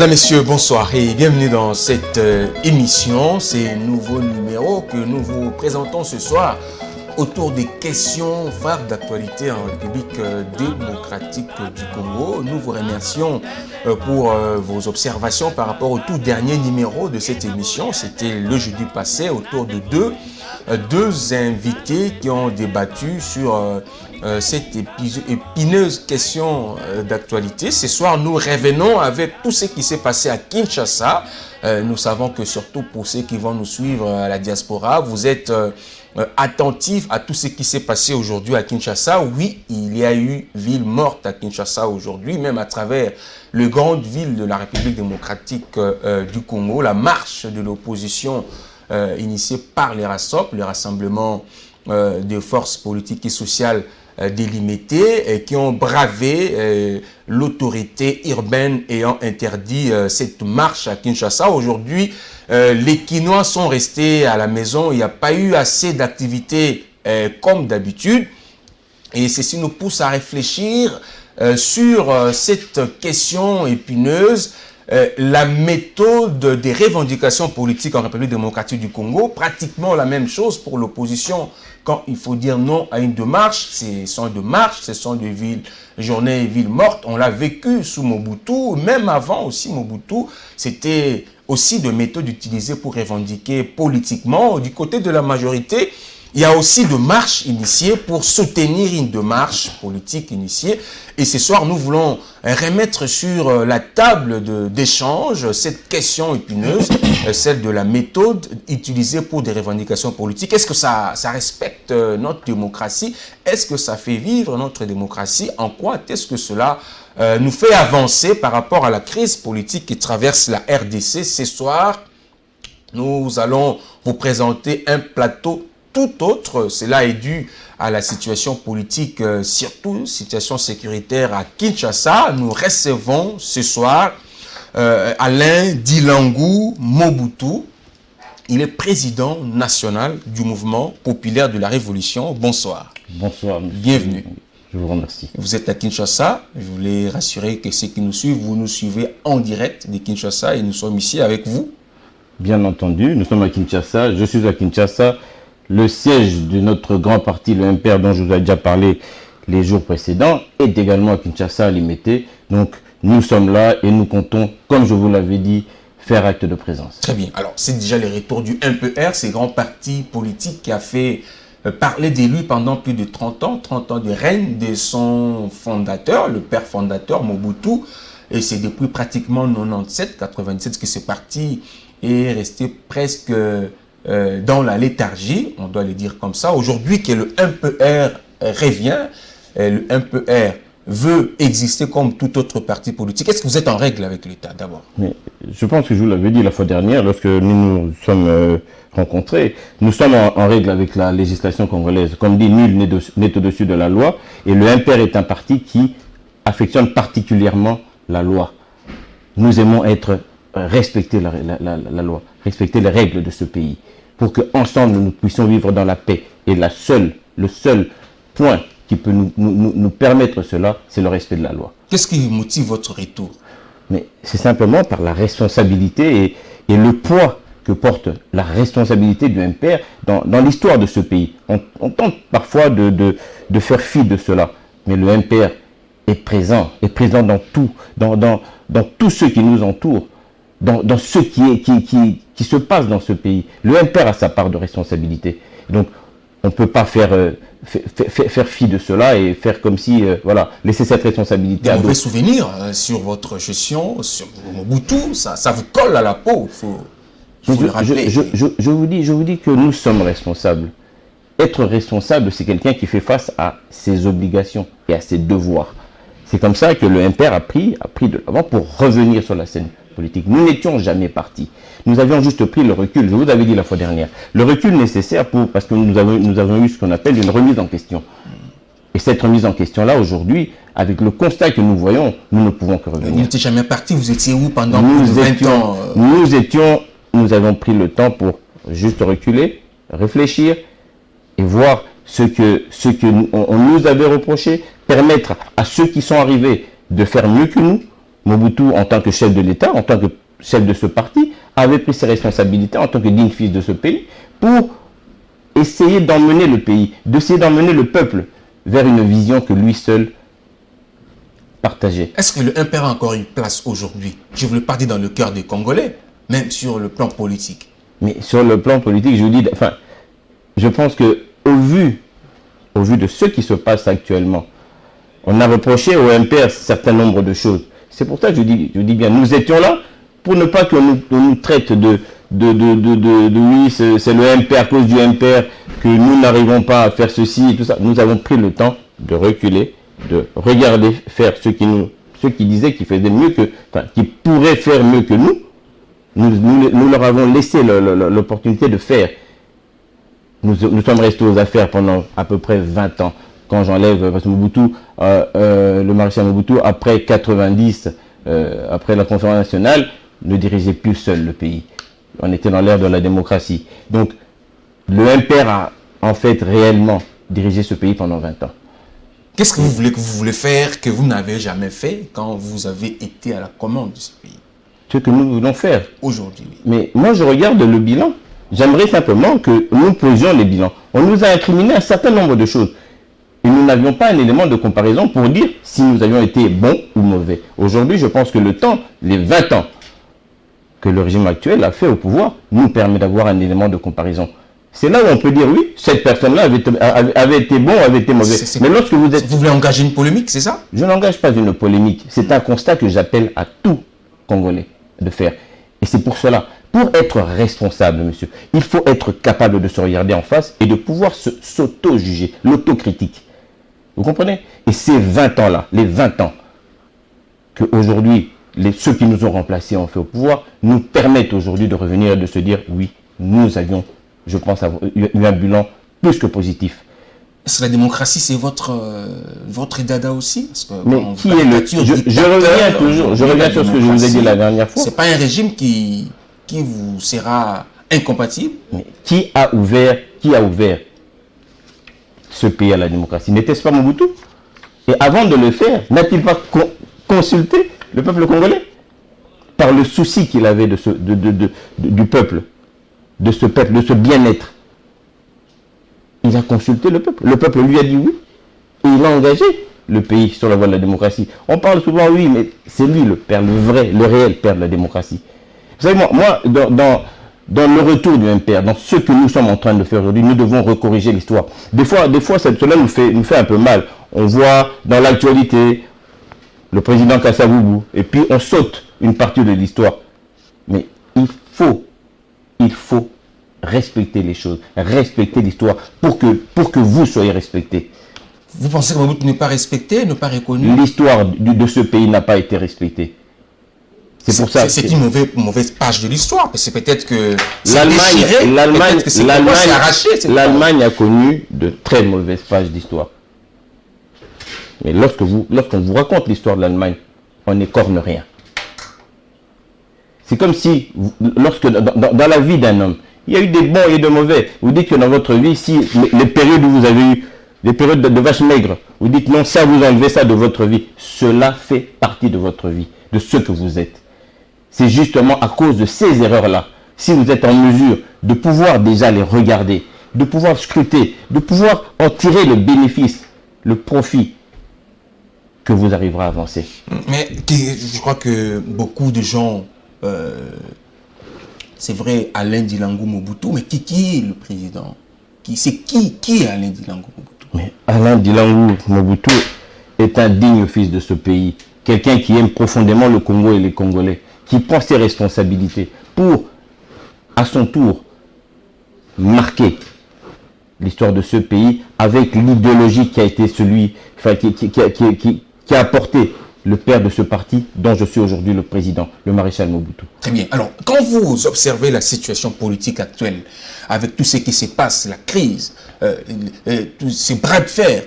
Madame, Messieurs, bonsoir et bienvenue dans cette émission, ces nouveaux numéros que nous vous présentons ce soir autour des questions phares d'actualité en République démocratique du Congo. Nous vous remercions pour vos observations par rapport au tout dernier numéro de cette émission. C'était le jeudi passé autour de deux invités qui ont débattu sur cette épineuse question d'actualité. Ce soir, nous revenons avec tout ce qui s'est passé à Kinshasa. Nous savons que surtout pour ceux qui vont nous suivre à la diaspora, vous êtes attentifs à tout ce qui s'est passé aujourd'hui à Kinshasa. Oui, il y a eu ville morte à Kinshasa aujourd'hui, même à travers les grandes villes de la République démocratique du Congo. La marche de l'opposition initiée par les RASOP, le rassemblement des forces politiques et sociales délimitées, et qui ont bravé l'autorité urbaine ayant interdit cette marche à Kinshasa. Aujourd'hui, les Kinois sont restés à la maison. Il n'y a pas eu assez d'activités comme d'habitude. Et ceci nous pousse à réfléchir sur cette question épineuse. La méthode des revendications politiques en République démocratique du Congo, pratiquement la même chose pour l'opposition. Quand il faut dire non à une démarche, ce sont des villes, journées et villes mortes. On l'a vécu sous Mobutu, même avant aussi Mobutu. C'était aussi des méthodes utilisées pour revendiquer politiquement. Du côté de la majorité, il y a aussi des marches initiées pour soutenir une démarche politique initiée. Et ce soir, nous voulons remettre sur la table d'échange cette question épineuse, celle de la méthode utilisée pour des revendications politiques. Est-ce que ça respecte notre démocratie? Est-ce que ça fait vivre notre démocratie? En quoi est-ce que cela nous fait avancer par rapport à la crise politique qui traverse la RDC? Ce soir, nous allons vous présenter un plateau tout autre. Cela est dû à la situation politique, surtout situation sécuritaire à Kinshasa. Nous recevons ce soir Alain Dilangou Mobutu. Il est président national du mouvement populaire de la Révolution. Bonsoir. Bonsoir. Bienvenue. Je vous remercie. Vous êtes à Kinshasa. Je voulais rassurer que ceux qui nous suivent, vous nous suivez en direct de Kinshasa et nous sommes ici avec vous. Bien entendu, nous sommes à Kinshasa. Je suis à Kinshasa. Le siège de notre grand parti, le MPR, dont je vous ai déjà parlé les jours précédents, est également à Kinshasa, à Limité. Donc, nous sommes là et nous comptons, comme je vous l'avais dit, faire acte de présence. Très bien. Alors, c'est déjà le retour du MPR, ce grand parti politique qui a fait parler de lui pendant plus de 30 ans de règne de son fondateur, le père fondateur Mobutu. Et c'est depuis pratiquement 97 que ce parti est resté presque dans la léthargie, on doit le dire comme ça. Aujourd'hui que le MPR revient, le MPR veut exister comme tout autre parti politique. Est-ce que vous êtes en règle avec l'État d'abord? Je pense que je vous l'avais dit la fois dernière, lorsque nous nous sommes rencontrés, nous sommes en règle avec la législation congolaise. Comme dit, nul n'est au-dessus de la loi. Et le MPR est un parti qui affectionne particulièrement la loi. Nous aimons respecter la loi, respecter les règles de ce pays, pour qu'ensemble nous puissions vivre dans la paix. Et le seul point qui peut nous permettre cela, c'est le respect de la loi. Qu'est-ce qui motive votre retour? Mais c'est simplement par la responsabilité et le poids que porte la responsabilité du MPR dans l'histoire de ce pays. On tente parfois de faire fi de cela, mais le MPR est présent dans tout ce qui nous entoure, dans ce qui se passe dans ce pays. Le MPR a sa part de responsabilité. Donc, on ne peut pas faire fi de cela et faire comme si, laisser cette responsabilité à d'autres. Des mauvais souvenirs sur votre gestion, sur Mobutu, ça vous colle à la peau, il faut le rappeler. Je vous dis que nous sommes responsables. Être responsable, c'est quelqu'un qui fait face à ses obligations et à ses devoirs. C'est comme ça que le MPR a pris de l'avant pour revenir sur la scène politique. Nous n'étions jamais partis. Nous avions juste pris le recul, je vous avais dit la fois dernière, le recul nécessaire parce que nous avons eu ce qu'on appelle une remise en question. Et cette remise en question-là, aujourd'hui, avec le constat que nous voyons, nous ne pouvons que revenir. Vous n'étiez jamais partis, vous étiez où pendant plus de 20 ans Nous avons pris le temps pour juste reculer, réfléchir et voir ce que on nous avait reproché, permettre à ceux qui sont arrivés de faire mieux que nous, Mobutu, en tant que chef de l'État, en tant que chef de ce parti, avait pris ses responsabilités en tant que digne fils de ce pays pour essayer d'emmener le pays, d'essayer d'emmener le peuple vers une vision que lui seul partageait. Est-ce que le MPR a encore une place aujourd'hui? Je ne voulais pas dire dans le cœur des Congolais, même sur le plan politique. Mais sur le plan politique, je vous dis, enfin, je pense que au vu de ce qui se passe actuellement, on a reproché au MPR un certain nombre de choses. C'est pour ça que je dis bien, nous étions là pour ne pas qu'on nous traite de oui, c'est le MPR, à cause du MPR que nous n'arrivons pas à faire ceci et tout ça. Nous avons pris le temps de reculer, de regarder faire ceux qui disaient qu'ils faisaient mieux que, enfin, qui pourraient faire mieux que nous. Nous leur avons laissé l'opportunité de faire. Nous sommes restés aux affaires pendant à peu près 20 ans. Quand j'enlève, parce que Mobutu, le maréchal Mobutu, après 90, après la conférence nationale, ne dirigeait plus seul le pays. On était dans l'ère de la démocratie. Donc, le MPR a en fait réellement dirigé ce pays pendant 20 ans. Qu'est-ce que vous voulez faire que vous n'avez jamais fait quand vous avez été à la commande de ce pays? Ce que nous voulons faire. Aujourd'hui. Mais moi, je regarde le bilan. J'aimerais simplement que nous posions les bilans. On nous a incriminé un certain nombre de choses. Et nous n'avions pas un élément de comparaison pour dire si nous avions été bons ou mauvais. Aujourd'hui, je pense que le temps, les 20 ans que le régime actuel a fait au pouvoir, nous permet d'avoir un élément de comparaison. C'est là où on peut dire, oui, cette personne-là avait été bon, avait été mauvais. Mais lorsque vous êtes... Vous voulez engager une polémique, c'est ça? Je n'engage pas une polémique. C'est un constat que j'appelle à tout Congolais de faire. Et c'est pour cela, pour être responsable, monsieur, il faut être capable de se regarder en face et de pouvoir s'auto-juger, l'autocritique. Vous comprenez? Et ces 20 ans-là, les 20 ans qu'aujourd'hui, ceux qui nous ont remplacés ont fait au pouvoir, nous permettent aujourd'hui de revenir et de se dire, oui, nous avions, je pense, eu un bilan plus que positif. Est-ce que la démocratie, c'est votre dada aussi? Parce que, mais qui est le... Je reviens sur ce que je vous ai dit la dernière fois. C'est pas un régime qui vous sera incompatible. Mais qui a ouvert ce pays à la démocratie? N'était-ce pas Mobutu? Et avant de le faire, n'a-t-il pas consulté le peuple congolais par le souci qu'il avait du peuple, de ce bien-être? Il a consulté le peuple. Le peuple lui a dit oui. Et il a engagé le pays sur la voie de la démocratie. On parle souvent, oui, mais c'est lui le père, le vrai, le réel père de la démocratie. Vous savez, moi dans le retour du MPR, dans ce que nous sommes en train de faire aujourd'hui, nous devons recorriger l'histoire. Des fois cela nous fait un peu mal. On voit dans l'actualité le président Kassavubu, et puis on saute une partie de l'histoire. Mais il faut respecter les choses, respecter l'histoire pour que vous soyez respectés. Vous pensez que Mobutu n'est pas respecté, n'est pas reconnu? L'histoire de ce pays n'a pas été respectée. C'est pour ça. C'est une mauvaise page de l'histoire. C'est peut-être que l'Allemagne a connu de très mauvaises pages d'histoire. Mais lorsqu'on vous raconte l'histoire de l'Allemagne, on n'écorne rien. C'est comme si, dans la vie d'un homme, il y a eu des bons et des mauvais. Vous dites que dans votre vie, si les périodes où vous avez eu, les périodes de vaches maigres, vous dites non, ça vous enlevez ça de votre vie. Cela fait partie de votre vie, de ce que vous êtes. C'est justement à cause de ces erreurs-là, si vous êtes en mesure de pouvoir déjà les regarder, de pouvoir scruter, de pouvoir en tirer le bénéfice, le profit, que vous arriverez à avancer. Mais je crois que beaucoup de gens, c'est vrai, Alain Dilangou Mobutu, mais qui est le président? Qui est Alain Dilangou Mobutu? Mais Alain Dilangou Mobutu est un digne fils de ce pays, quelqu'un qui aime profondément le Congo et les Congolais, qui prend ses responsabilités pour, à son tour, marquer l'histoire de ce pays avec l'idéologie qui a été qui a apporté le père de ce parti dont je suis aujourd'hui le président, le maréchal Mobutu. Très bien. Alors, quand vous observez la situation politique actuelle, avec tout ce qui se passe, la crise, tous ces bras de fer,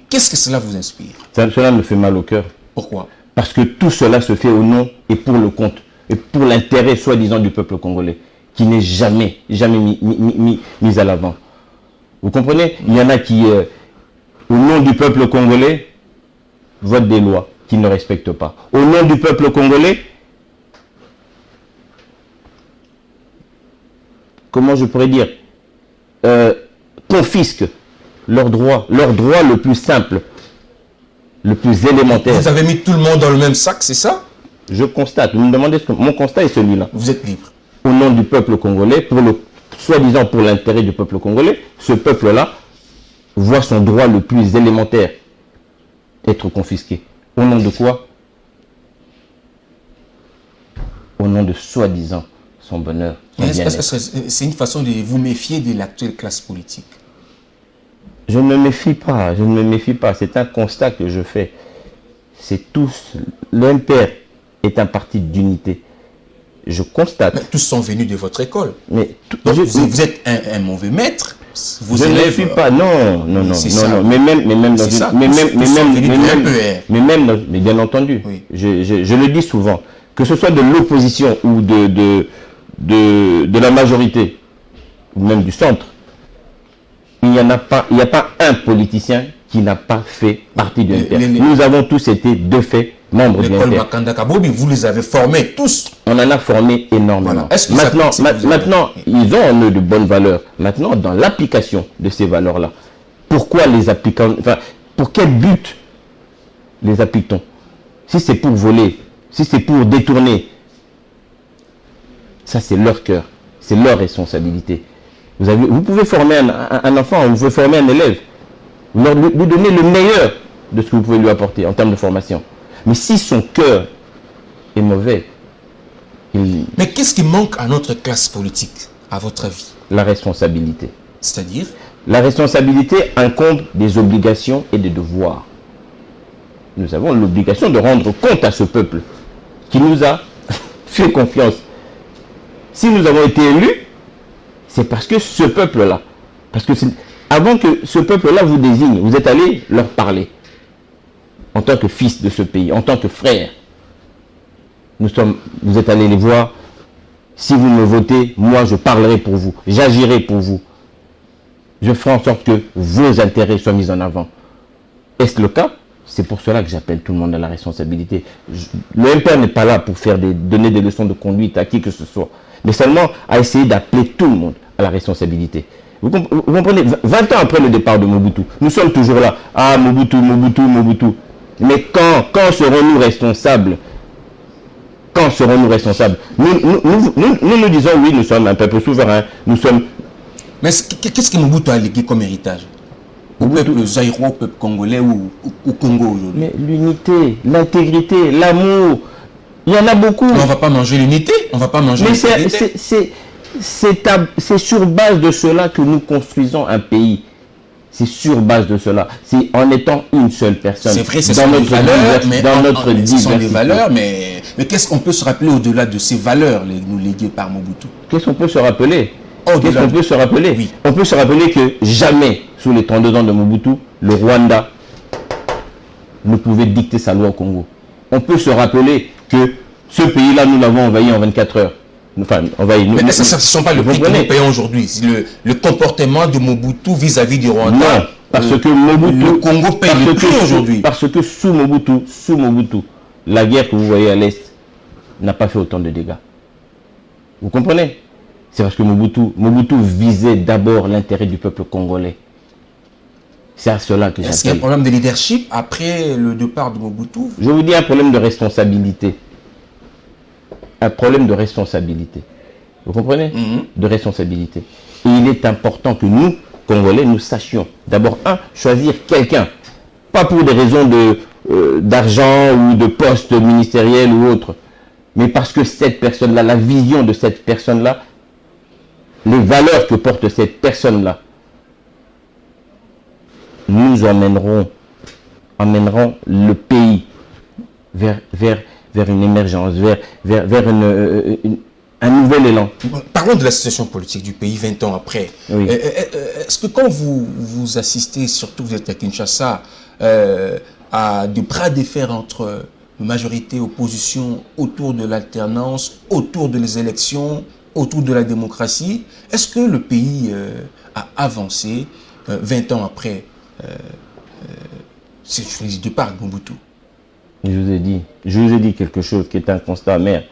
qu'est-ce que cela vous inspire? Cela me fait mal au cœur. Pourquoi? Parce que tout cela se fait au nom et pour le compte, et pour l'intérêt soi-disant du peuple congolais, qui n'est jamais mis à l'avant. Vous comprenez? Il y en a qui, au nom du peuple congolais, votent des lois qu'ils ne respectent pas. Au nom du peuple congolais, comment je pourrais dire, confisquent leurs droits le plus simple, le plus élémentaire. Vous avez mis tout le monde dans le même sac, c'est ça? Je constate, vous me demandez ce que... Mon constat est celui-là. Vous êtes libre. Au nom du peuple congolais, soi-disant pour l'intérêt du peuple congolais, ce peuple-là voit son droit le plus élémentaire être confisqué. Au nom de quoi? Au nom de soi-disant son bonheur, son bien-être. C'est une façon de vous méfier de l'actuelle classe politique. Je ne me méfie pas, je ne me méfie pas. C'est un constat que je fais. C'est tous, l'MPR est un parti d'unité. Je constate. Mais tous sont venus de votre école. Mais donc vous êtes un mauvais maître. Je ne me méfie pas. Non. Mais bien entendu. Oui. Je le dis souvent. Que ce soit de l'opposition ou de la majorité, ou même du centre, il n'y a pas un politicien qui n'a pas fait partie de l'MPR. Nous avons tous été de fait membres de l'MPR. L'école Makanda Kabobi, vous les avez formés tous. On en a formé énormément. Voilà. Maintenant, ils ont en eux de bonnes valeurs. Maintenant, dans l'application de ces valeurs-là, pourquoi les appliquons, enfin, pour quel but les applique-t-on? Si c'est pour voler, si c'est pour détourner, ça c'est leur cœur, c'est leur responsabilité. Vous pouvez former un enfant, vous pouvez former un élève, lui donner le meilleur de ce que vous pouvez lui apporter en termes de formation. Mais si son cœur est mauvais, Mais qu'est-ce qui manque à notre classe politique, à votre avis? La responsabilité. C'est-à-dire? La responsabilité incombe des obligations et des devoirs. Nous avons l'obligation de rendre compte à ce peuple qui nous a fait confiance. Si nous avons été élus, c'est parce que ce peuple-là, avant que ce peuple-là vous désigne, vous êtes allé leur parler en tant que fils de ce pays, en tant que frère. Vous êtes allé les voir. Si vous me votez, moi je parlerai pour vous, j'agirai pour vous. Je ferai en sorte que vos intérêts soient mis en avant. Est-ce le cas? C'est pour cela que j'appelle tout le monde à la responsabilité. Le MPR n'est pas là pour donner des leçons de conduite à qui que ce soit, mais seulement à essayer d'appeler tout le monde à la responsabilité. Vous comprenez, 20 ans après le départ de Mobutu, nous sommes toujours là. Ah, Mobutu. Mais quand serons-nous responsables? Quand serons-nous responsables? Nous disons oui, nous sommes un peuple souverain. Nous sommes... Mais qu'est-ce que Mobutu a légué comme héritage au peuple zaïrois, au peuple congolais ou au Congo aujourd'hui? Mais l'unité, l'intégrité, l'amour, il y en a beaucoup. Mais on ne va pas manger l'unité, on va pas manger l'intégrité. C'est sur base de cela que nous construisons un pays. C'est sur base de cela. C'est en étant une seule personne. C'est vrai, ce sont des valeurs, mais qu'est-ce qu'on peut se rappeler au-delà de ces valeurs nous léguées par Mobutu? Qu'est-ce qu'on peut se rappeler? Oui. On peut se rappeler que jamais, sous les 32 ans de Mobutu, le Rwanda ne pouvait dicter sa loi au Congo. On peut se rappeler que ce pays-là, nous l'avons envahi en 24 heures. Enfin, envahi. Mais ce ne sont pas le prix que nous payons aujourd'hui. Le comportement de Mobutu vis-à-vis du Rwanda. Non, parce que Mobutu, le Congo paye le prix aujourd'hui. Parce que sous Mobutu, la guerre que vous voyez à l'Est n'a pas fait autant de dégâts. Vous comprenez? C'est parce que Mobutu visait d'abord l'intérêt du peuple congolais. C'est à cela que j'appelle. Est-ce qu'il y a un problème de leadership après le départ de Mobutu? Je vous dis un problème de responsabilité. Un problème de responsabilité. Vous comprenez? De responsabilité. Et il est important que nous, Congolais, nous sachions d'abord, choisir quelqu'un. Pas pour des raisons d'argent ou de poste ministériel ou autre. Mais parce que cette personne-là, la vision de cette personne-là, les valeurs que porte cette personne-là, nous emmèneront le pays vers une émergence, vers un nouvel élan. Parlons de la situation politique du pays 20 ans après. Oui. Est-ce que quand vous assistez, surtout vous êtes à Kinshasa, à des bras de fer entre majorité et opposition autour de l'alternance, autour des élections, autour de la démocratie, est-ce que le pays a avancé 20 ans après ce départ de Mobutu? Je vous ai dit quelque chose qui est un constat amer.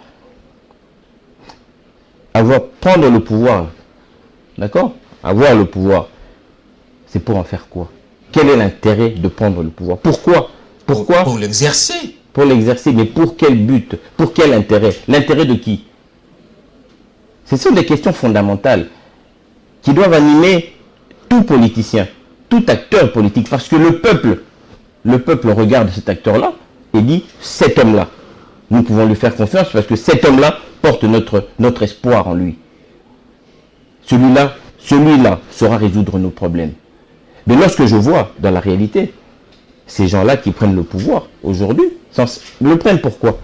Prendre le pouvoir, d'accord? Avoir le pouvoir, c'est pour en faire quoi? Quel est l'intérêt de prendre le pouvoir? Pourquoi? Pour l'exercer. Pour l'exercer, mais pour quel but? Pour quel intérêt? L'intérêt de qui? Ce sont des questions fondamentales qui doivent animer tout politicien, tout acteur politique, parce que le peuple regarde cet acteur-là et dit, cet homme-là, nous pouvons lui faire confiance parce que cet homme-là porte notre espoir en lui. Celui-là saura résoudre nos problèmes. Mais lorsque je vois, dans la réalité, ces gens-là qui prennent le pouvoir aujourd'hui, le prennent pourquoi?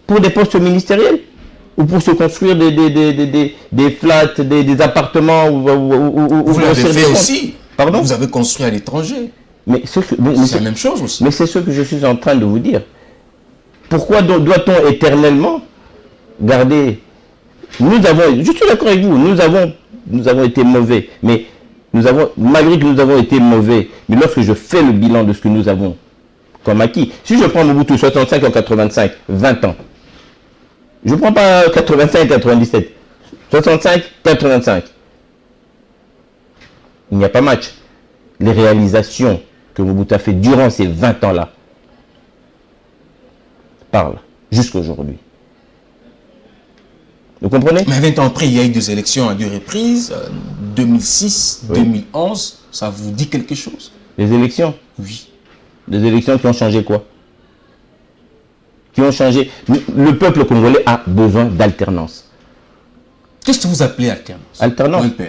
Pour des postes ministériels? Ou pour se construire des flats, des appartements vous l'avez fait aussi. Pardon? Vous avez construit à l'étranger. C'est la même chose aussi. Mais c'est ce que je suis en train de vous dire. Pourquoi doit-on éternellement garder... je suis d'accord avec vous, nous avons été mauvais, mais malgré que nous avons été mauvais, mais lorsque je fais le bilan de ce que nous avons comme acquis, si je prends Mobutu 65 en 85, 20 ans, je ne prends pas 85-97, 65-85. Il n'y a pas match. Les réalisations que Mobutu a fait durant ces 20 ans-là parlent jusqu'à aujourd'hui. Vous comprenez? Mais 20 ans après, il y a eu des élections à deux reprises, 2006, oui. 2011, ça vous dit quelque chose? Les élections? Oui. Des élections qui ont changé quoi? Qui ont changé. Le peuple congolais a besoin d'alternance. Qu'est-ce que vous appelez alternance? Alternance. Oui.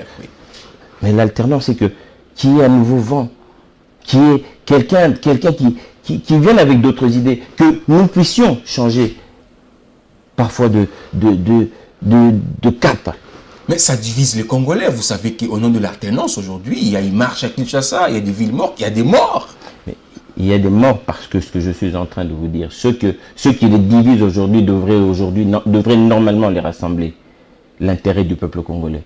Mais l'alternance, c'est que qu'il y ait un nouveau vent, qu'il y ait quelqu'un qui vienne avec d'autres idées, que nous puissions changer parfois de cap. Mais ça divise les Congolais. Vous savez qu'au nom de l'alternance, aujourd'hui, il y a une marche à Kinshasa, il y a des villes mortes, il y a des morts. Mais il y a des morts parce que ce que je suis en train de vous dire, ceux qui les divisent aujourd'hui devraient normalement les rassembler. L'intérêt du peuple congolais.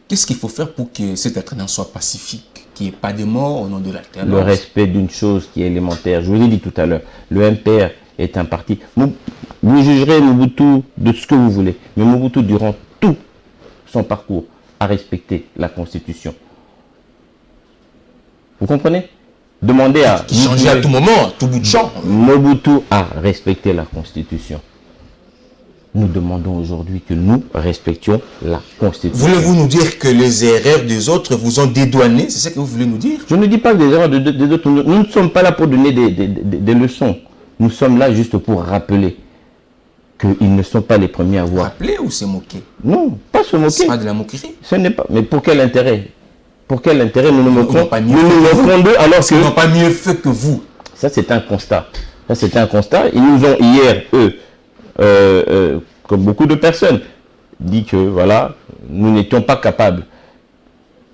Qu'est-ce qu'il faut faire pour que cette alternance soit pacifique, qu'il n'y ait pas de morts au nom de l'alternance? Le respect d'une chose qui est élémentaire. Je vous l'ai dit tout à l'heure, le MPR est un parti. Vous jugerez Mobutu de ce que vous voulez, mais Mobutu, durant tout son parcours, a respecté la Constitution. Vous comprenez? Demandez à... Qui changeait à tout moment, à tout bout de champ. Mobutu a respecté la Constitution. Nous demandons aujourd'hui que nous respections la Constitution. Voulez-vous nous dire que les erreurs des autres vous ont dédouané? C'est ce que vous voulez nous dire? Je ne dis pas que les erreurs des autres. Nous ne sommes pas là pour donner des leçons. Nous sommes là juste pour rappeler qu'ils ne sont pas les premiers à voir. Rappeler ou se moquer? Non, pas se moquer. C'est pas de la moquerie. Ce n'est pas. Mais pour quel intérêt? Pour quel intérêt nous nous moquons? Nous nous moquons d'eux alors qu'ils n'ont pas mieux fait que vous. Ça, c'est un constat. Ça, c'est un constat. Ils nous ont hier, eux, comme beaucoup de personnes, dit que voilà, nous n'étions pas capables.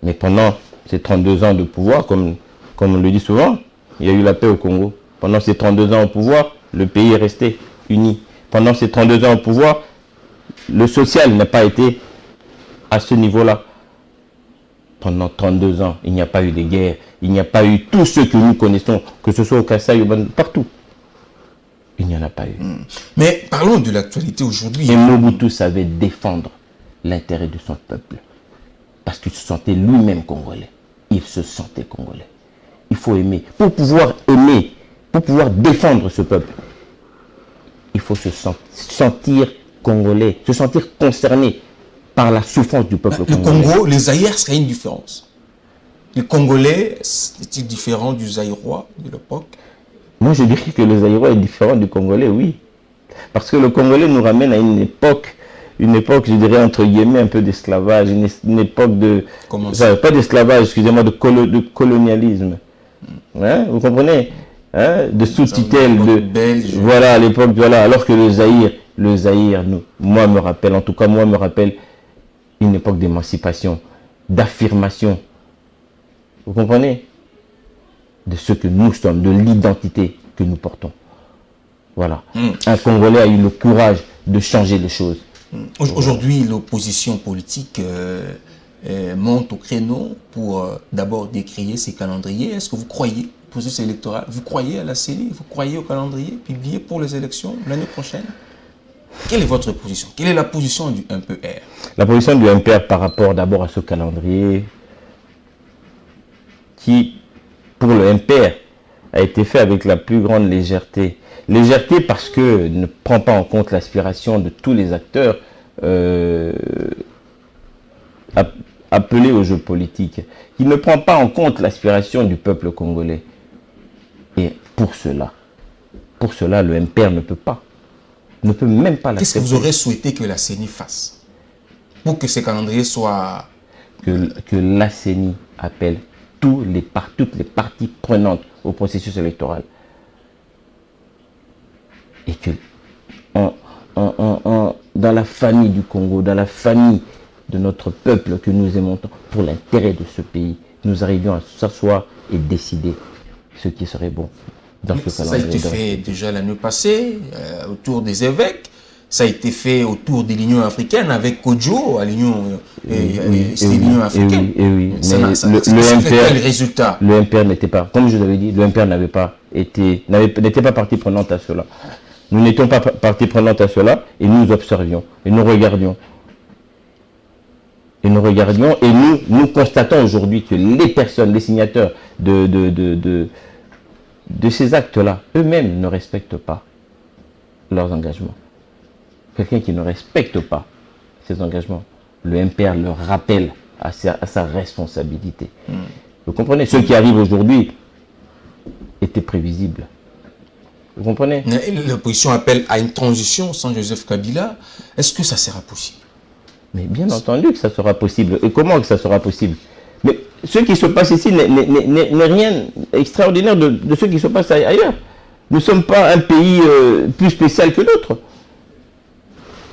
Mais pendant ces 32 ans de pouvoir, comme on le dit souvent, il y a eu la paix au Congo. Pendant ces 32 ans au pouvoir, le pays est resté uni. Pendant ces 32 ans au pouvoir, le social n'a pas été à ce niveau-là. Pendant 32 ans, il n'y a pas eu de guerre, il n'y a pas eu tout ce que nous connaissons, que ce soit au Kasaï ou partout. Il n'y en a pas eu. Mais parlons de l'actualité aujourd'hui. Et Mobutu savait défendre l'intérêt de son peuple. Parce qu'il se sentait lui-même congolais. Il se sentait congolais. Il faut aimer. Pour pouvoir aimer, pour pouvoir défendre ce peuple, il faut se sentir congolais, se sentir concerné par la souffrance du peuple congolais. Le Congo, les Zaïres, c'est une différence. Les Congolais, est-il différent du Zaïrois de l'époque? Moi, je dirais que le Zaïrois est différent du Congolais, oui. Parce que le Congolais nous ramène à une époque, je dirais, entre guillemets, un peu d'esclavage, une époque de... Comment ça? Pas d'esclavage, excusez-moi, de colonialisme. Hein, vous comprenez? Hein, de sous-tutelle, voilà, à l'époque, voilà. Alors que le Zaïre, moi, me rappelle une époque d'émancipation, d'affirmation. Vous comprenez? De ce que nous sommes, de l'identité que nous portons. Voilà. Un Congolais a eu le courage de changer les choses. Aujourd'hui, l'opposition politique monte au créneau pour d'abord décrier ces calendriers. Est-ce que vous croyez au processus électoral? Vous croyez à la CENI? Vous croyez au calendrier publié pour les élections l'année prochaine? Quelle est votre position? Quelle est la position du MPR? La position du MPR par rapport d'abord à ce calendrier qui, pour le MPR, a été fait avec la plus grande légèreté. Légèreté parce que ne prend pas en compte l'aspiration de tous les acteurs appelés au jeu politique. Il ne prend pas en compte l'aspiration du peuple congolais. Et pour cela, le MPR ne peut même pas l'accepter. Qu'est-ce que vous aurez souhaité que la CENI fasse pour que ces calendriers soient... Que la CENI appelle toutes les parties prenantes au processus électoral. Et que dans la famille du Congo, dans la famille de notre peuple que nous aimons tant, pour l'intérêt de ce pays, nous arrivions à s'asseoir et décider ce qui serait bon dans ce calendrier. Ça a été fait déjà l'année passée, autour des évêques. Ça a été fait autour de l'Union africaine avec Kodjo à l'Union africaine. Oui. Quel résultat? Le MPR n'était pas, comme je vous avais dit, le MPR n'était pas partie prenante à cela. Nous n'étions pas partie prenante à cela et nous observions et nous regardions. Et nous constatons aujourd'hui que les personnes, les signataires de ces actes-là, eux-mêmes ne respectent pas leurs engagements. Quelqu'un qui ne respecte pas ses engagements, le MPR le rappelle à sa responsabilité. Vous comprenez? Ce qui arrive aujourd'hui était prévisible. Vous comprenez? L'opposition appelle à une transition sans Joseph Kabila. Est-ce que ça sera possible? Mais bien entendu que ça sera possible. Et comment que ça sera possible? Mais ce qui se passe ici n'est rien d'extraordinaire de ce qui se passe ailleurs. Nous ne sommes pas un pays plus spécial que l'autre.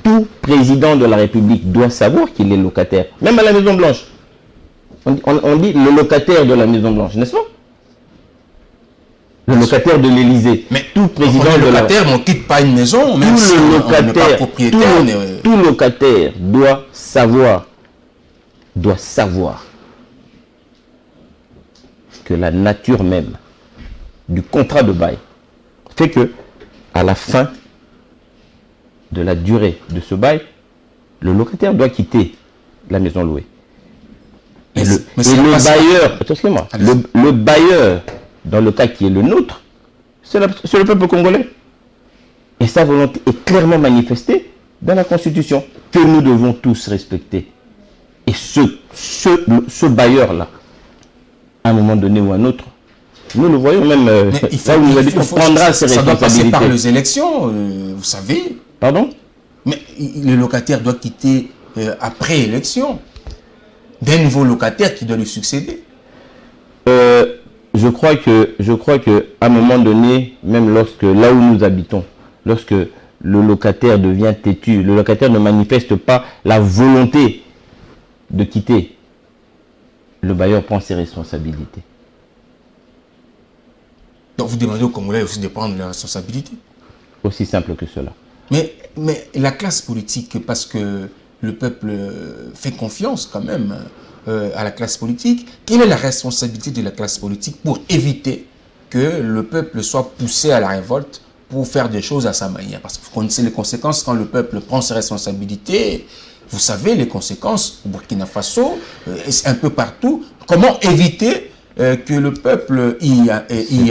Tout président de la République doit savoir qu'il est locataire. Même à la Maison Blanche. On dit le locataire de la Maison Blanche, n'est-ce pas? Le locataire de l'Élysée. Mais tout président de la... locataire, on ne quitte pas une maison, même si on n'est pas propriétaire. Tout locataire doit savoir que la nature même du contrat de bail fait que, à la fin de la durée de ce bail, le locataire doit quitter la maison louée. Et le bailleur, excusez-moi, le bailleur, dans le cas qui est le nôtre, c'est le peuple congolais. Et sa volonté est clairement manifestée dans la Constitution, que nous devons tous respecter. Et ce bailleur-là, à un moment donné ou à un autre, nous le voyons même, prendra ses responsabilités. Ça doit passer par les élections, vous savez. Pardon? Mais le locataire doit quitter après élection. D'un nouveau locataire qui doit lui succéder. Je crois que à un moment donné, même là où nous habitons, lorsque le locataire devient têtu, le locataire ne manifeste pas la volonté de quitter, le bailleur prend ses responsabilités. Donc vous demandez aux Congolais aussi de prendre leurs responsabilités? Aussi simple que cela. Mais la classe politique, parce que le peuple fait confiance quand même à la classe politique, quelle est la responsabilité de la classe politique pour éviter que le peuple soit poussé à la révolte pour faire des choses à sa manière? Parce que vous connaissez les conséquences quand le peuple prend ses responsabilités. Vous savez les conséquences au Burkina Faso, un peu partout. Comment éviter que le peuple y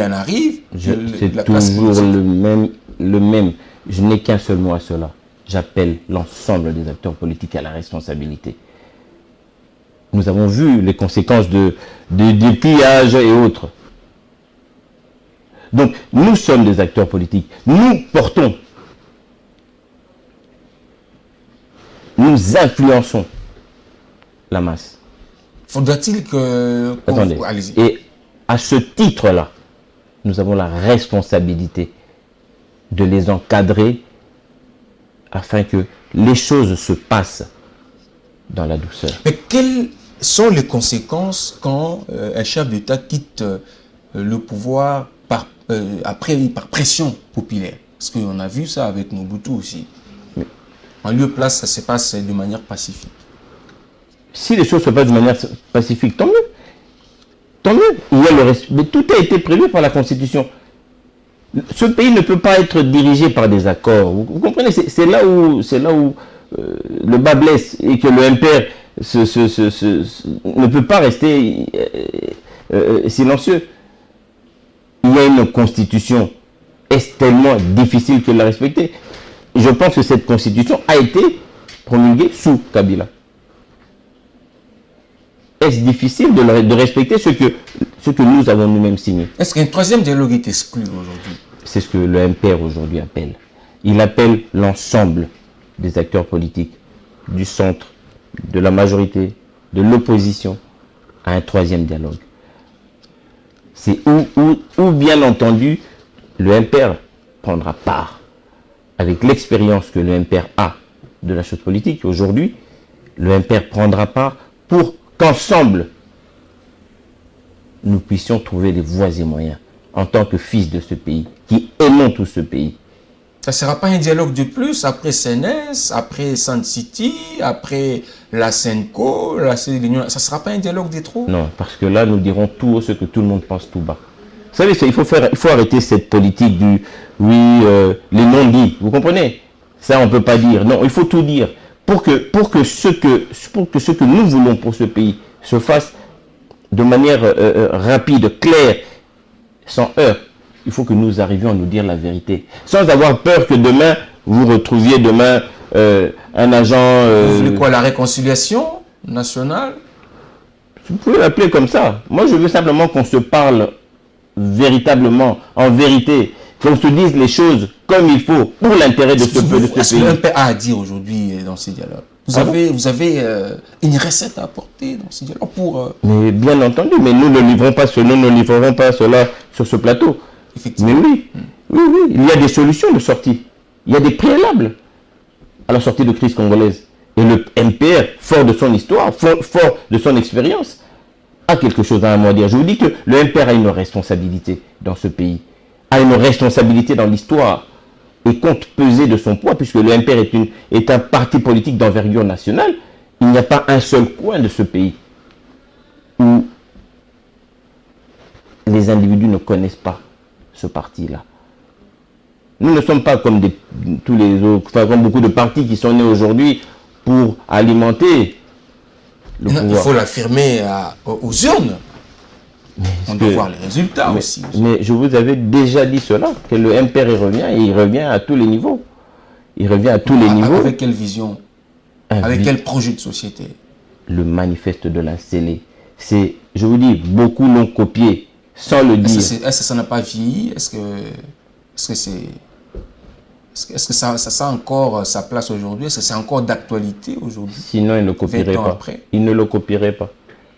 en arrive? C'est toujours le même. Je n'ai qu'un seul mot à cela. J'appelle l'ensemble des acteurs politiques à la responsabilité. Nous avons vu les conséquences des pillages et autres. Donc, nous sommes des acteurs politiques. Nous portons. Nous influençons la masse. Faudra-t-il que... Attendez. Et à ce titre-là, nous avons la responsabilité de les encadrer afin que les choses se passent dans la douceur. Mais quelles sont les conséquences quand un chef d'État quitte le pouvoir par pression populaire? Parce qu'on a vu ça avec Mobutu aussi. En lieu et place, ça se passe de manière pacifique. Si les choses se passent de manière pacifique, tant mieux. Tant mieux. Il y a le respect. Mais tout a été prévu par la Constitution. Ce pays ne peut pas être dirigé par des accords. Vous comprenez? C'est là où le bas blesse et que le MPR ne peut pas rester silencieux. Il y a une constitution. Est-ce tellement difficile que de la respecter? Je pense que cette constitution a été promulguée sous Kabila. Est-ce difficile de respecter ce que nous avons nous-mêmes signé? Est-ce qu'un troisième dialogue est exclu aujourd'hui? C'est ce que le MPR aujourd'hui appelle. Il appelle l'ensemble des acteurs politiques, du centre, de la majorité, de l'opposition, à un troisième dialogue. C'est où bien entendu, le MPR prendra part, avec l'expérience que le MPR a de la chose politique. Aujourd'hui, le MPR prendra part pour qu'ensemble, nous puissions trouver des voies et moyens, en tant que fils de ce pays, qui aimons tout ce pays. Ça ne sera pas un dialogue de plus après CNS, après Sun City, après la Senco, ça ne sera pas un dialogue des trop? Non, parce que là, nous dirons tout haut ce que tout le monde pense tout bas. Vous savez, il faut arrêter cette politique du les non-dits. Vous comprenez? Ça, on ne peut pas dire. Non, il faut tout dire. Pour que ce que nous voulons pour ce pays se fasse de manière rapide, claire, sans heurts, il faut que nous arrivions à nous dire la vérité. Sans avoir peur que demain, vous retrouviez un agent... Vous voulez quoi, la réconciliation nationale? Vous pouvez l'appeler comme ça. Moi, je veux simplement qu'on se parle véritablement, en vérité, qu'on se dise les choses comme il faut pour l'intérêt de ce pays. Est-ce que le MPR a à dire aujourd'hui dans ces dialogues? Vous avez une recette à apporter dans ces dialogues pour... Mais bien entendu, mais nous ne livrerons pas cela sur ce plateau. Effectivement. Mais oui, il y a des solutions de sortie. Il y a des préalables à la sortie de crise congolaise. Et le MPR, fort de son histoire, fort de son expérience, a quelque chose à dire. Je vous dis que le MPR a une responsabilité dans ce pays, a une responsabilité dans l'histoire et compte peser de son poids, puisque le MPR est un parti politique d'envergure nationale. Il n'y a pas un seul coin de ce pays où les individus ne connaissent pas ce parti-là. Nous ne sommes pas comme tous les autres, comme beaucoup de partis qui sont nés aujourd'hui pour alimenter le pouvoir. Il faut l'affirmer aux urnes. On doit voir les résultats aussi. Mais je vous avais déjà dit cela, que le MPR revient, et il revient à tous les niveaux. Il revient à tous les niveaux. Avec quelle vision? Avec quel projet de société? Le manifeste de la scellée. C'est, je vous dis, beaucoup l'ont copié, sans le dire. Est-ce que ça n'a pas vieilli? Est-ce que ça a encore sa place aujourd'hui? Est-ce que c'est encore d'actualité aujourd'hui? Sinon, il ne copierait pas. Il ne le copierait pas.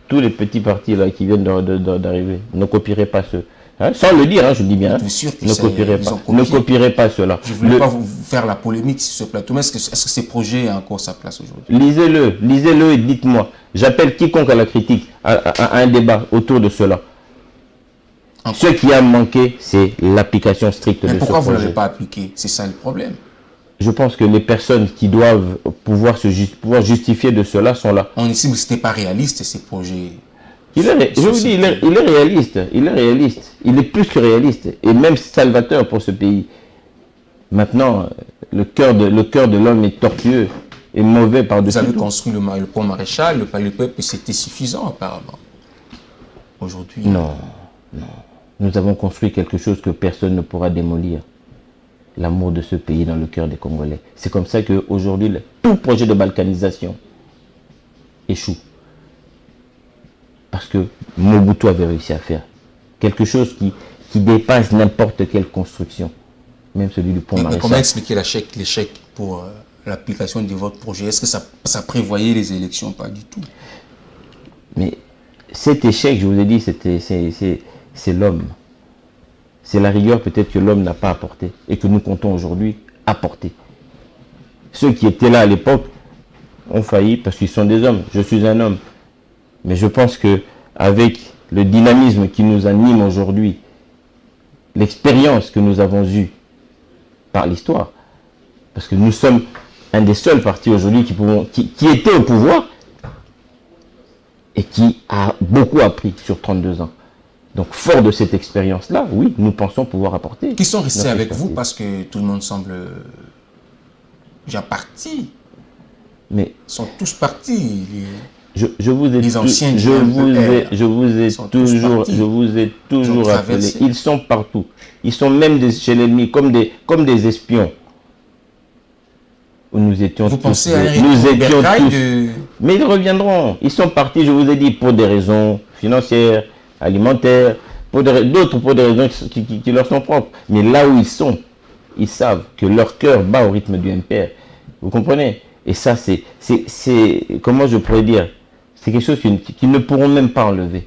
Tous les petits partis là qui viennent d'arriver ne copieraient pas ce. Hein, sans le dire, hein, je dis bien. Ne copierait pas cela. Je ne voulais pas vous faire la polémique sur ce plateau, mais est-ce que ces projets ont encore sa place aujourd'hui? Lisez-le et dites-moi. J'appelle quiconque à la critique, à un débat autour de cela. Ce qui a manqué, c'est l'application stricte de ce projet. Mais pourquoi vous ne l'avez pas appliqué? C'est ça le problème. Je pense que les personnes qui doivent pouvoir justifier de cela sont là. On estime que ce n'était pas réaliste, ces projets. Je vous dis, il est réaliste. Il est réaliste. Il est plus que réaliste. Et même salvateur pour ce pays. Maintenant, le cœur de l'homme est tortueux et mauvais par-dessus tout. Vous avez construit le pont Maréchal, le palais peuple, c'était suffisant apparemment. Aujourd'hui. Non. Nous avons construit quelque chose que personne ne pourra démolir. L'amour de ce pays dans le cœur des Congolais. C'est comme ça qu'aujourd'hui, tout projet de balkanisation échoue. Parce que Mobutu avait réussi à faire quelque chose qui dépasse n'importe quelle construction. Même celui du pont Maréchal. Comment expliquer l'échec pour l'application de votre projet? Est-ce que ça prévoyait les élections? Pas du tout. Mais cet échec, je vous ai dit, c'est l'homme. C'est la rigueur peut-être que l'homme n'a pas apporté et que nous comptons aujourd'hui apporter. Ceux qui étaient là à l'époque ont failli parce qu'ils sont des hommes. Je suis un homme. Mais je pense qu'avec le dynamisme qui nous anime aujourd'hui, l'expérience que nous avons eue par l'histoire, parce que nous sommes un des seuls partis aujourd'hui qui étaient au pouvoir et qui a beaucoup appris sur 32 ans. Donc, fort de cette expérience-là, oui, nous pensons pouvoir apporter. Qui sont restés avec expertise. vous parce que tout le monde semble déjà parti. Mais Ils sont tous partis. je vous ai Les anciens du je vous ai toujours appelé. traversés. Ils sont partout. Ils sont même chez l'ennemi comme des espions. Où nous étions Vous tous. pensez à Nous Henri étions Bercail tous. de... Mais ils reviendront. Ils sont partis, je vous ai dit, pour des raisons financières, alimentaires, d'autres pour des raisons qui leur sont propres. Mais là où ils sont, ils savent que leur cœur bat au rythme du MPR. Vous comprenez? Et ça, c'est comment je pourrais dire, c'est quelque chose qu'ils ne pourront même pas enlever.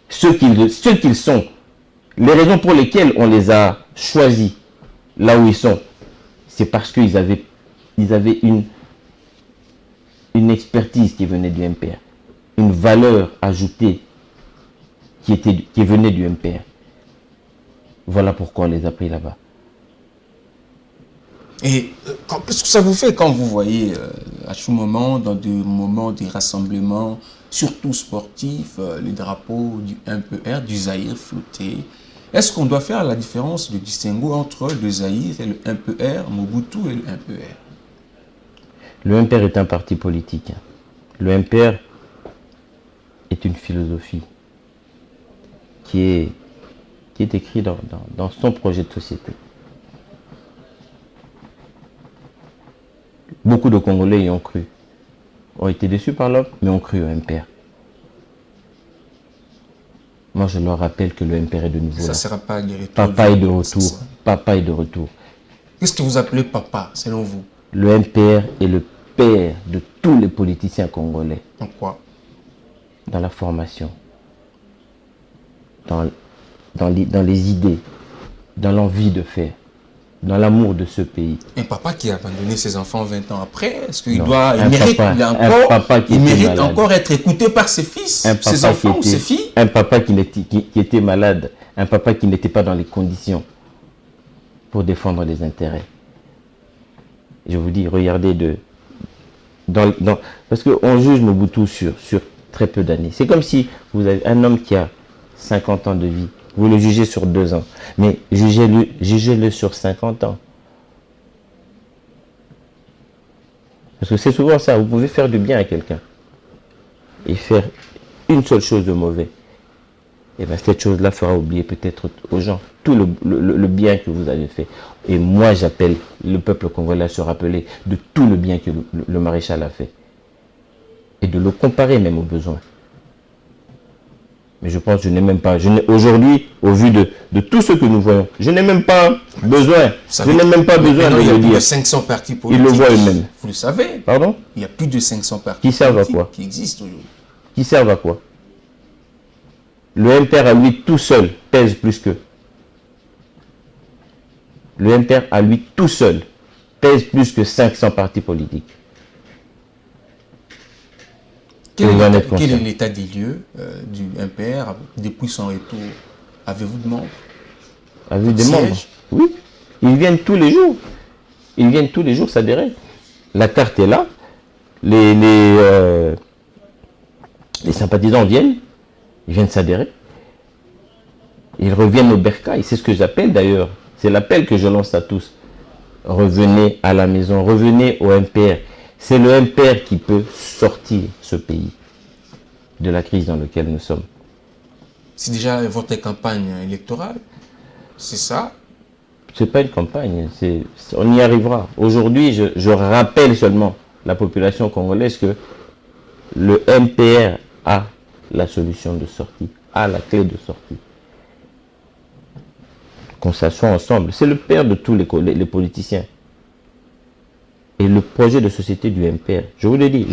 Ceux qu'ils sont, les raisons pour lesquelles on les a choisis là où ils sont, c'est parce qu'ils avaient une expertise qui venait du MPR, une valeur ajoutée qui venait du MPR. Voilà pourquoi on les a pris là-bas. Et qu'est-ce que ça vous fait quand vous voyez à tout moment, dans des moments des rassemblements, surtout sportifs, les drapeaux du MPR, du Zaïre flotter? Est-ce qu'on doit faire la différence, le distinguo entre le Zaïre et le MPR, Mobutu et le MPR? Le MPR est un parti politique. Le MPR est une philosophie qui est écrite dans son projet de société. Beaucoup de Congolais y ont cru, ont été déçus par l'homme, mais ont cru au MPR. Moi, je leur rappelle que le MPR est de nouveau Ça là. ne sera pas le retour. Papa est de retour. Papa est de retour. Qu'est-ce que vous appelez papa, selon vous? Le MPR est le père de tous les politiciens congolais. En quoi? Dans la formation, dans les idées, dans l'envie de faire, dans l'amour de ce pays. Un papa qui a abandonné ses enfants 20 ans après, est-ce qu'il Non, mérite encore être écouté par ses fils, ses enfants ou ses filles? Un papa qui était malade, un papa qui n'était pas dans les conditions pour défendre les intérêts. Je vous dis, regardez parce qu'on juge Mobutu sur très peu d'années. C'est comme si vous avez un homme qui a 50 ans de vie, vous le jugez sur 2 ans, mais jugez-le sur 50 ans. Parce que c'est souvent ça, vous pouvez faire du bien à quelqu'un et faire une seule chose de mauvais. Et bien cette chose-là fera oublier peut-être aux gens tout le bien que vous avez fait. Et moi j'appelle le peuple congolais à se rappeler de tout le bien que le maréchal a fait. Et de le comparer même aux besoins. Mais je pense que je n'ai même pas, aujourd'hui, au vu de tout ce que nous voyons, je n'ai même pas besoin, je n'ai même pas besoin de le dire. Il y a plus de 500 partis politiques. Ils le voient eux-mêmes. Vous le savez. Pardon? Il y a plus de 500 partis qui servent à politiques quoi? Qui existent aujourd'hui. Qui servent à quoi? Le MPR à lui tout seul pèse plus que. Le MPR à lui tout seul pèse plus que 500 partis politiques. Quel est l'état des lieux du MPR depuis son retour? Avez-vous de membres? Avez-vous des membres? Oui. Ils viennent tous les jours. Ils viennent tous les jours s'adhérer. La carte est là. Les sympathisants viennent. Ils viennent s'adhérer. Ils reviennent au Bercail. C'est ce que j'appelle d'ailleurs. C'est l'appel que je lance à tous. Revenez à la maison. Revenez au MPR. C'est le MPR qui peut sortir ce pays de la crise dans laquelle nous sommes. C'est déjà votre campagne électorale, c'est ça? Ce n'est pas une campagne, on y arrivera. Aujourd'hui, je rappelle seulement la population congolaise que le MPR a la solution de sortie, a la clé de sortie. Qu'on s'assoie ensemble. C'est le père de tous les politiciens. Et le projet de société du MPR, je vous le dis,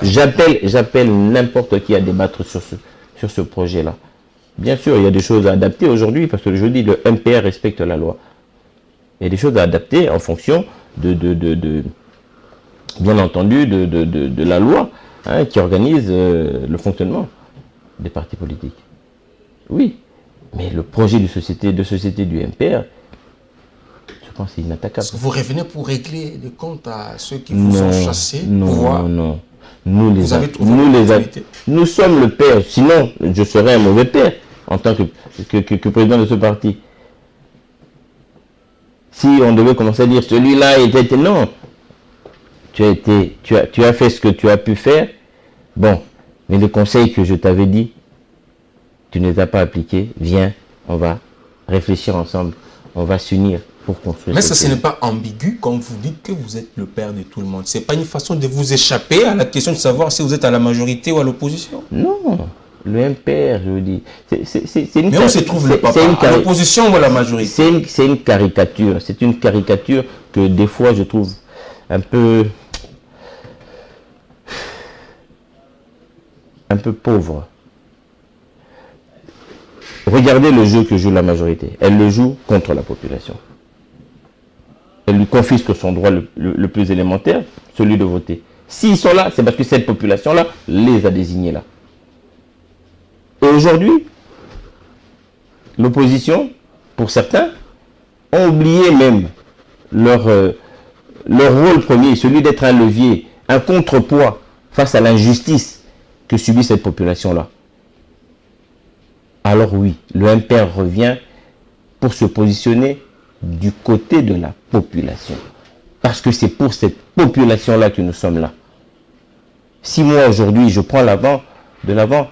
j'appelle n'importe qui à débattre sur ce projet-là. Bien sûr, il y a des choses à adapter aujourd'hui, parce que je dis, le MPR respecte la loi. Il y a des choses à adapter en fonction bien entendu, de la loi qui organise le fonctionnement des partis politiques. Oui, mais le projet de société du MPR, je pense que c'est inattaquable. Est-ce que vous revenez pour régler les comptes à ceux qui vous ont chassé? Non. Nous les Vous avez trouvé nous, l'opportunité. nous sommes le père. Sinon, je serais un mauvais père en tant que président de ce parti. Si on devait commencer à dire celui-là était... Non. Tu as fait ce que tu as pu faire. Bon. Mais le conseil que je t'avais dit, tu ne les as pas appliqués. Viens, on va réfléchir ensemble. On va s'unir pour construire. Mais ça, ce n'est pas ambigu quand vous dites que vous êtes le père de tout le monde. Ce n'est pas une façon de vous échapper à la question de savoir si vous êtes à la majorité ou à l'opposition. Non. Le MPR, je vous dis. Mais où se trouve le papa? À l'opposition ou à la majorité? C'est une caricature. C'est une caricature que des fois je trouve un peu pauvre. Regardez le jeu que joue la majorité. Elle le joue contre la population. Elle lui confisque son droit le plus élémentaire, celui de voter. S'ils sont là, c'est parce que cette population-là les a désignés là. Et aujourd'hui, l'opposition, pour certains, ont oublié même leur rôle premier, celui d'être un levier, un contrepoids face à l'injustice que subit cette population-là. Alors oui, le MPR revient pour se positionner du côté de la population. Parce que c'est pour cette population-là que nous sommes là. Si moi aujourd'hui je prends de l'avant,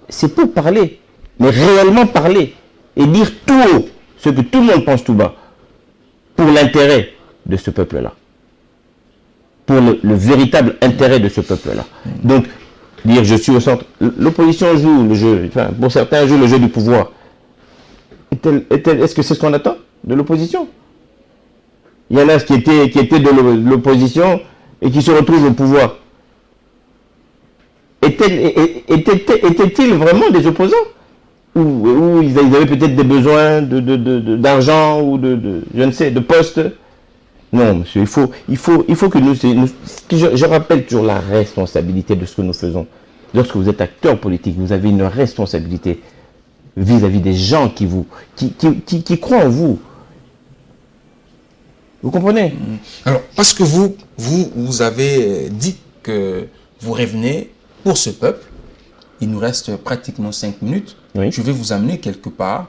c'est pour parler, mais réellement parler et dire tout haut ce que tout le monde pense tout bas pour l'intérêt de ce peuple-là, pour le véritable intérêt de ce peuple-là. Donc, dire je suis au centre, l'opposition joue le jeu, enfin, pour certains joue le jeu du pouvoir. Est-ce que c'est ce qu'on attend de l'opposition? Il y en a qui étaient de l'opposition et qui se retrouvent au pouvoir. Étaient-ils vraiment des opposants? Ou ils avaient peut-être des besoins d'argent ou je ne sais, de postes? Non, monsieur, il faut que nous... Je rappelle toujours la responsabilité de ce que nous faisons. Lorsque vous êtes acteur politique, vous avez une responsabilité vis-à-vis des gens qui croient en vous. Vous comprenez? Alors, parce que vous avez dit que vous revenez pour ce peuple, il nous reste pratiquement 5 minutes. Oui. Je vais vous amener quelque part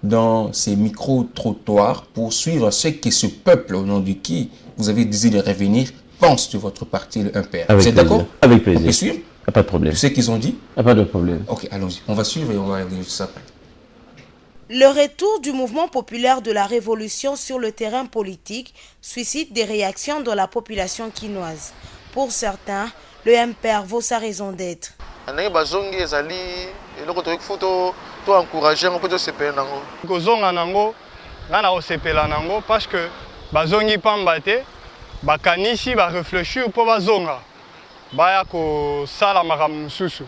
dans ces micro-trottoirs pour suivre ce que ce peuple, au nom de qui vous avez désiré revenir, pense de votre parti, le MPR. Vous êtes d'accord? Avec plaisir. On peut suivre? Pas de problème. Tu sais qu'ils ont dit? Pas de problème. Ok, allons-y. On va suivre et on va revenir sur ça après. Le retour du mouvement populaire de la révolution sur le terrain politique suscite des réactions dans la population quinoise. Pour certains, le MPR vaut sa raison d'être. Parce que bazongi pambate bakanisi ba réfléchir pour bazonga baya ko sala makambo susu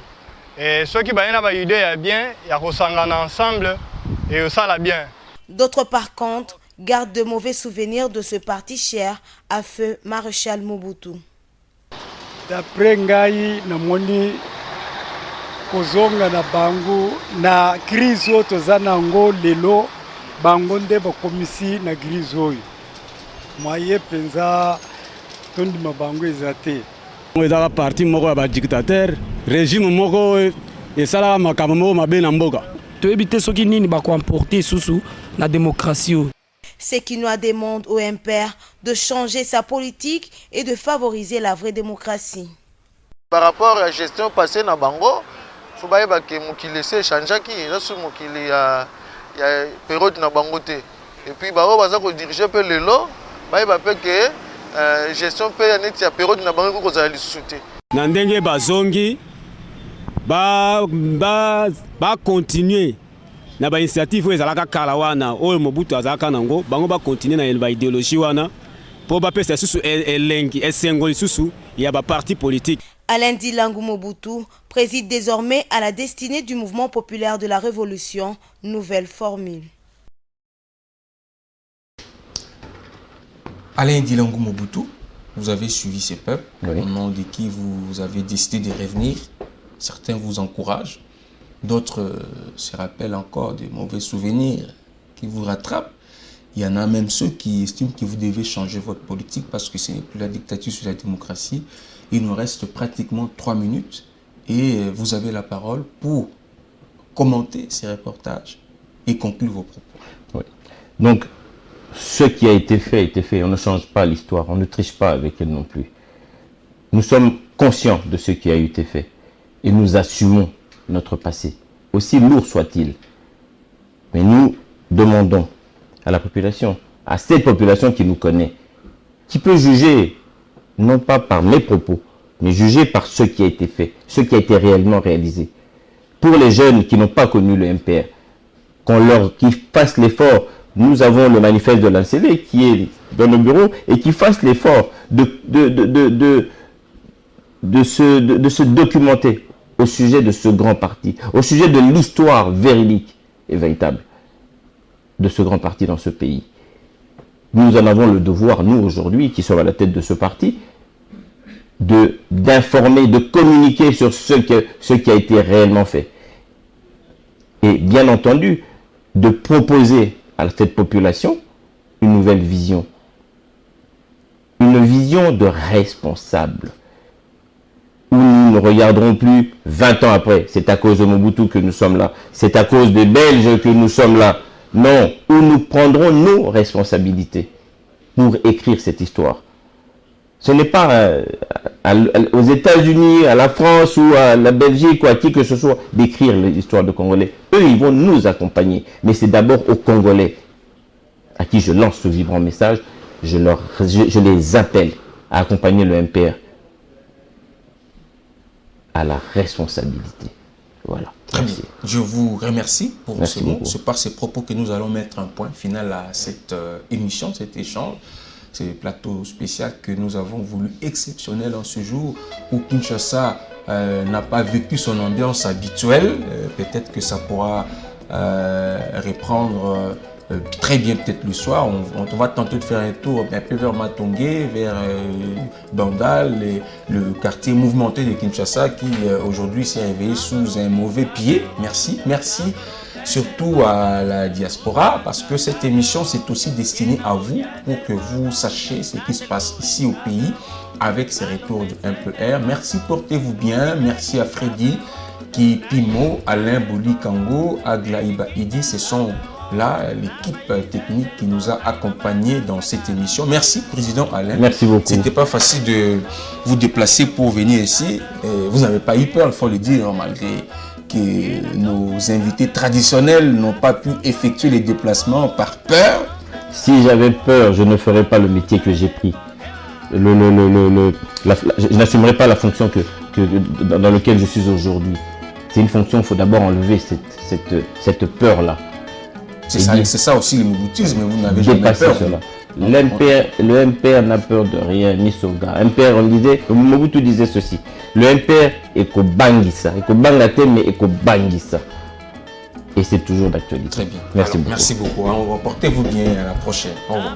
et ceux qui baina ba idée ya bien ya ko sangana ensemble et ça la bien. D'autres par contre gardent de mauvais souvenirs de ce parti cher à feu Maréchal Mobutu. D'après ngai namoni kozonga na bango na crise oyo zanango lelo bango nde bakomisi na crise oyo moye penza tondima bango eza te ezaka parti moko ya badictateur régime moko esalaka makambo moko mabe na mboka toyebi te soki nini bakoemporte susu na démocratie. Ces Quinois demandent au MPR de changer sa politique et de favoriser la vraie démocratie. Par rapport à la gestion passée dans Bango, il faut que Mokile se change qui là sur Mokile il y a période dans Bango te. Et puis Bango va se diriger per le lot, ba pe que gestion pe ya net ya période dans Bango ko za li souté. Na ndenge bazongi ba continuer na ba initiative ezalaka kala wana oyo Mobutu azalaka nango bango ba continuer na ba idéologie wana pour ba pesa susu elengi esengoli susu ya ba parti politique. Alain Dilangu Mobutu préside désormais à la destinée du mouvement populaire de la Révolution, nouvelle formule. Alain Dilangu Mobutu, vous avez suivi ces peuples, oui. Au nom de qui vous avez décidé de revenir. Certains vous encouragent, d'autres se rappellent encore des mauvais souvenirs qui vous rattrapent. Il y en a même ceux qui estiment que vous devez changer votre politique parce que ce n'est plus la dictature sur la démocratie. Il nous reste pratiquement 3 minutes et vous avez la parole pour commenter ces reportages et conclure vos propos. Oui. Donc, ce qui a été fait. On ne change pas l'histoire, on ne triche pas avec elle non plus. Nous sommes conscients de ce qui a été fait et nous assumons notre passé, aussi lourd soit-il. Mais nous demandons à la population, à cette population qui nous connaît, qui peut juger, non pas par mes propos, mais juger par ce qui a été fait, ce qui a été réellement réalisé. Pour les jeunes qui n'ont pas connu le MPR, qu'ils fassent l'effort. Nous avons le manifeste de l'ANCD qui est dans nos bureaux et qui fasse l'effort de se documenter au sujet de ce grand parti, au sujet de l'histoire véridique et véritable de ce grand parti dans ce pays. Nous en avons le devoir, nous aujourd'hui, qui sommes à la tête de ce parti, d'informer, de communiquer sur ce qui a été réellement fait. Et bien entendu, de proposer à cette population une nouvelle vision. Une vision de responsable. Où nous ne regarderons plus 20 ans après, c'est à cause de Mobutu que nous sommes là, c'est à cause des Belges que nous sommes là. Non, où nous prendrons nos responsabilités pour écrire cette histoire. Ce n'est pas aux États-Unis, à la France ou à la Belgique ou à qui que ce soit d'écrire l'histoire de Congolais. Eux, ils vont nous accompagner. Mais c'est d'abord aux Congolais à qui je lance ce vibrant message. Je les appelle à accompagner le MPR à la responsabilité. Voilà. Très bien. Je vous remercie pour Merci ce mot. beaucoup. C'est par ces propos que nous allons mettre un point final à cette émission, cet échange. C'est le plateau spécial que nous avons voulu exceptionnel en ce jour où Kinshasa n'a pas vécu son ambiance habituelle. Peut-être que ça pourra reprendre très bien peut-être le soir. On va tenter de faire un tour un peu vers Matongé, vers Bandal, le quartier mouvementé de Kinshasa qui aujourd'hui s'est réveillé sous un mauvais pied. Merci. Merci. Surtout à la diaspora, parce que cette émission c'est aussi destinée à vous pour que vous sachiez ce qui se passe ici au pays avec ces retours du MPR. Merci, portez-vous bien. Merci à Freddy, Pimo, Alain Boli Kango, Aglaïba Idi. Ce sont là l'équipe technique qui nous a accompagnés dans cette émission. Merci, Président Alain. Merci beaucoup. C'était pas facile de vous déplacer pour venir ici. Vous n'avez pas eu peur, il faut le dire, malgré que nos invités traditionnels n'ont pas pu effectuer les déplacements par peur. Si j'avais peur, je ne ferais pas le métier que j'ai pris. Je n'assumerais pas la fonction dans laquelle je suis aujourd'hui. C'est une fonction, il faut d'abord enlever cette peur-là. C'est ça aussi le moubutisme, vous n'avez jamais peur. Cela. Le MPR n'a peur de rien, ni sauvegarde. MPR, on disait, Mobutu disait ceci. Le MPR est qu'au bangissa, et qu'au bangate, mais est qu'au bangissa. Et c'est toujours d'actualité. Très bien. Merci Alors, beaucoup. Merci beaucoup. Portez-vous bien, à la prochaine. Au revoir.